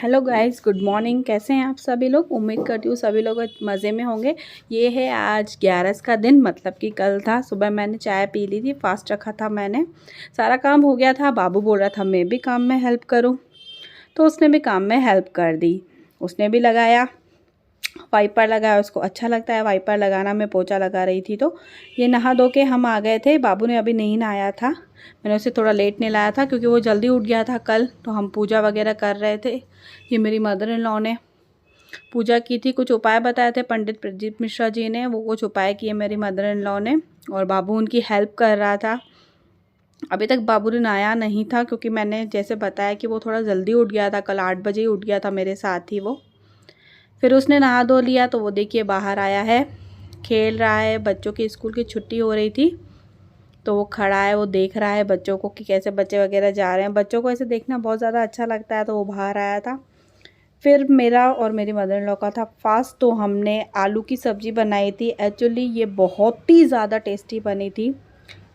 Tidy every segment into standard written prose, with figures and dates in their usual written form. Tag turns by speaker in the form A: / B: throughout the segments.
A: Hello guys, good morning. कैसे हैं आप सभी लोग? उम्मीद करती हूँ सभी लोग मज़े में होंगे। ये है आज 11 का दिन, मतलब कि कल था। सुबह मैंने चाय पी ली थी, फास्ट रखा था मैंने, सारा काम हो गया था। बाबू बोल रहा था मैं भी काम में हेल्प करूँ, तो उसने भी काम में हेल्प कर दी। उसने भी लगाया, वाइपर लगाया। उसको अच्छा लगता है वाइपर लगाना। मैं पोछा लगा रही थी, तो ये नहा धो के हम आ गए थे। बाबू ने अभी नहीं नहाया था, मैंने उसे थोड़ा लेट नहलाया था क्योंकि वो जल्दी उठ गया था कल। तो हम पूजा वगैरह कर रहे थे। ये मेरी मदर इन लॉ ने पूजा की थी, कुछ उपाय बताए थे पंडित प्रदीप मिश्रा जी ने। वो कुछ उपाय किए मेरी मदर इन लॉ ने, और बाबू उनकी हेल्प कर रहा था। अभी तक बाबू ने नहाया नहीं था क्योंकि मैंने जैसे बताया कि वो थोड़ा जल्दी उठ गया था, कल 8 बजे ही उठ गया था मेरे साथ ही वो। फिर उसने नहा धो लिया तो वो देखिए बाहर आया है, खेल रहा है। बच्चों की स्कूल की छुट्टी हो रही थी तो वो खड़ा है, वो देख रहा है बच्चों को कि कैसे बच्चे वगैरह जा रहे हैं। बच्चों को ऐसे देखना बहुत ज़्यादा अच्छा लगता है, तो वो बाहर आया था। फिर मेरा और मेरी मदर इन लॉ का था फास्ट, तो हमने आलू की सब्ज़ी बनाई थी। एक्चुअली ये बहुत ही ज़्यादा टेस्टी बनी थी,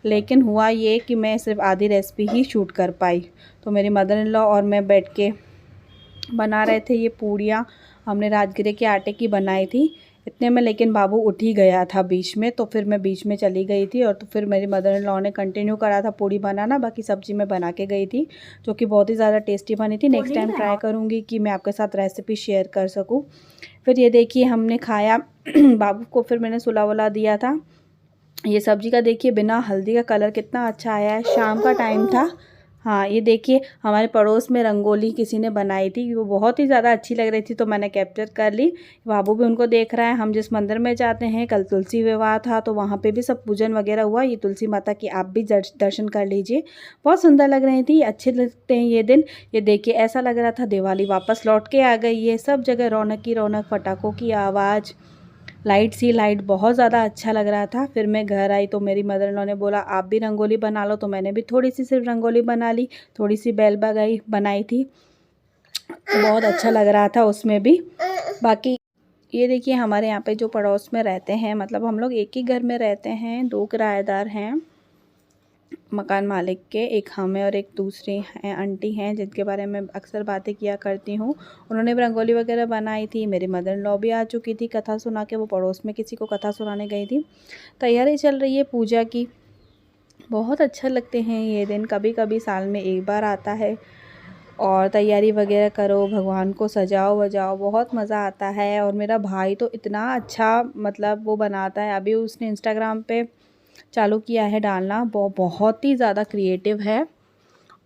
A: लेकिन हुआ ये कि मैं सिर्फ आधी रेसिपी ही शूट कर पाई। तो मेरी मदर इन लॉ और मैं बैठ के बना रहे थे ये पूड़ियाँ। हमने राजगिरे के आटे की बनाई थी इतने में, लेकिन बाबू उठ ही गया था बीच में, तो फिर मैं बीच में चली गई थी। और तो फिर मेरी मदर इन लॉ ने कंटिन्यू करा था पूड़ी बनाना, बाकी सब्ज़ी मैं बना के गई थी, जो कि बहुत ही ज़्यादा टेस्टी बनी थी। नेक्स्ट टाइम ट्राई करूँगी कि मैं आपके साथ रेसिपी शेयर कर सकूँ। फिर ये देखिए हमने खाया बाबू को फिर मैंने सुला वुला दिया था। ये सब्ज़ी का देखिए बिना हल्दी का कलर कितना अच्छा आया है। शाम का टाइम था। हाँ, ये देखिए हमारे पड़ोस में रंगोली किसी ने बनाई थी, वो बहुत ही ज़्यादा अच्छी लग रही थी, तो मैंने कैप्चर कर ली। बाबू भी उनको देख रहा है। हम जिस मंदिर में जाते हैं, कल तुलसी विवाह था तो वहाँ पे भी सब पूजन वगैरह हुआ। ये तुलसी माता की आप भी दर्शन कर लीजिए, बहुत सुंदर लग रही थी, अच्छे लगते हैं ये दिन। ये देखिए ऐसा लग रहा था दिवाली वापस लौट के आ गई है। सब जगह रौनक की रौनक, पटाखों की आवाज़, लाइट सी लाइट, बहुत ज़्यादा अच्छा लग रहा था। फिर मैं घर आई तो मेरी मदर इन लॉ ने बोला आप भी रंगोली बना लो, तो मैंने भी थोड़ी सी सिर्फ रंगोली बना ली, थोड़ी सी बैल बनाई थी, बहुत अच्छा लग रहा था उसमें भी। बाकी ये देखिए हमारे यहाँ पे जो पड़ोस में रहते हैं, मतलब हम लोग एक ही घर में रहते हैं, 2 किराएदार हैं मकान मालिक के, एक हम हैं और एक दूसरी हैं आंटी हैं जिनके बारे में अक्सर बातें किया करती हूँ। उन्होंने भी रंगोली वगैरह बनाई थी। मेरी मदर इन लॉ भी आ चुकी थी कथा सुना के, वो पड़ोस में किसी को कथा सुनाने गई थी। तैयारी चल रही है पूजा की। बहुत अच्छा लगते हैं ये दिन, कभी कभी साल में एक बार आता है। और तैयारी वगैरह करो, भगवान को सजाओ वजाओ, बहुत मज़ा आता है। और मेरा भाई तो इतना अच्छा मतलब वो बनाता है, अभी उसने इंस्टाग्राम पे चालू किया है डालना, वो बहुत ही ज़्यादा क्रिएटिव है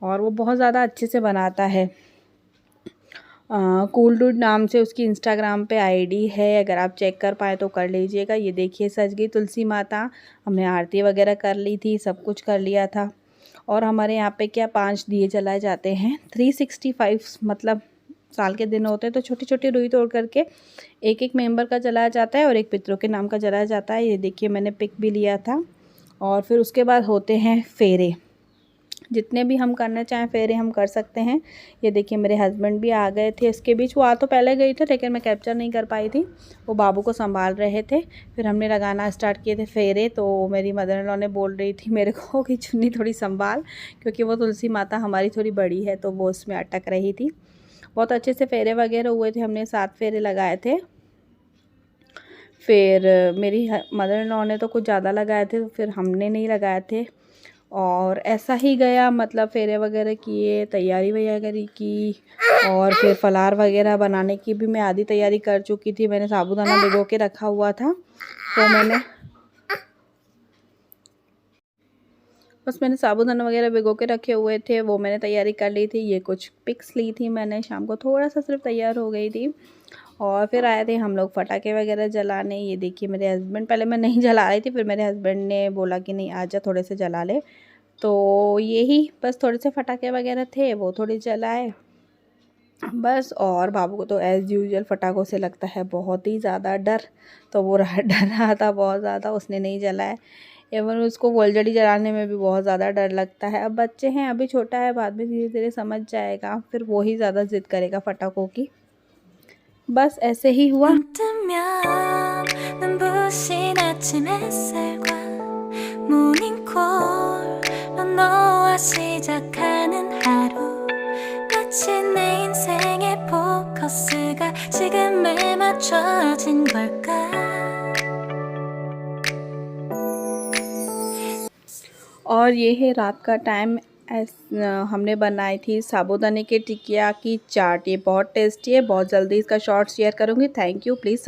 A: और वो बहुत ज़्यादा अच्छे से बनाता है। कूल डूड नाम से उसकी इंस्टाग्राम पे आईडी है, अगर आप चेक कर पाए तो कर लीजिएगा। ये देखिए सज गई तुलसी माता, हमने आरती वगैरह कर ली थी, सब कुछ कर लिया था। और हमारे यहाँ पे क्या 5 दिए जलाए जाते हैं, 365 मतलब साल के दिन होते हैं, तो छोटी छोटी रुई तोड़ करके एक एक मेंबर का जलाया जाता है और एक पितरों के नाम का जलाया जाता है। ये देखिए मैंने पिक भी लिया था। और फिर उसके बाद होते हैं फेरे, जितने भी हम करना चाहें फेरे हम कर सकते हैं। ये देखिए मेरे हस्बैंड भी आ गए थे इसके बीच, वो आ तो पहले गई थे लेकिन मैं कैप्चर नहीं कर पाई थी, वो बाबू को संभाल रहे थे। फिर हमने लगाना स्टार्ट किए थे फेरे, तो मेरी मदर इन लॉ ने बोल रही थी मेरे को कि चुन्नी थोड़ी संभाल, क्योंकि वो तुलसी माता हमारी थोड़ी बड़ी है तो वो उसमें अटक रही थी। बहुत अच्छे से फेरे वगैरह हुए थे, हमने 7 फेरे लगाए थे। फिर मेरी मदर इन लॉ ने तो कुछ ज़्यादा लगाए थे, तो फिर हमने नहीं लगाए थे। और ऐसा ही गया, मतलब फेरे वगैरह किए, तैयारी वगैरह की। और फिर फलार वगैरह बनाने की भी मैं आधी तैयारी कर चुकी थी। मैंने साबूदाना भिगो के रखा हुआ था, तो मैंने साबूदाना वगैरह भिगो के रखे हुए थे, वो मैंने तैयारी कर ली थी। ये कुछ पिक्स ली थी मैंने, शाम को थोड़ा सा सिर्फ तैयार हो गई थी। और फिर आए थे हम लोग पटाखे वगैरह जलाने। ये देखिए मेरे हस्बैंड, पहले मैं नहीं जला रही थी, फिर मेरे हस्बैंड ने बोला कि नहीं आजा थोड़े से जला ले, तो यही बस थोड़े से पटाखे वगैरह थे वो थोड़े जलाए बस। और बाबू को तो एज़ यूजुअल पटाखों से लगता है बहुत ही ज़्यादा डर, तो वो डर रहा था बहुत ज़्यादा, उसने नहीं जलाया। एवं उसको फुलझड़ी जलाने में भी बहुत ज़्यादा डर लगता है। अब बच्चे हैं, अभी छोटा है, बाद में धीरे धीरे समझ जाएगा, फिर वो ही ज़्यादा ज़िद करेगा पटाखों की। बस ऐसे ही हुआ। 시작하는 하루 마치 내 인생의 और ये है रात का टाइम। हमने बनाई थी साबूदाने के टिकिया की चाट। ये बहुत टेस्टी है। बहुत जल्दी इसका शॉर्ट शेयर करूँगी। Thank you. प्लीज़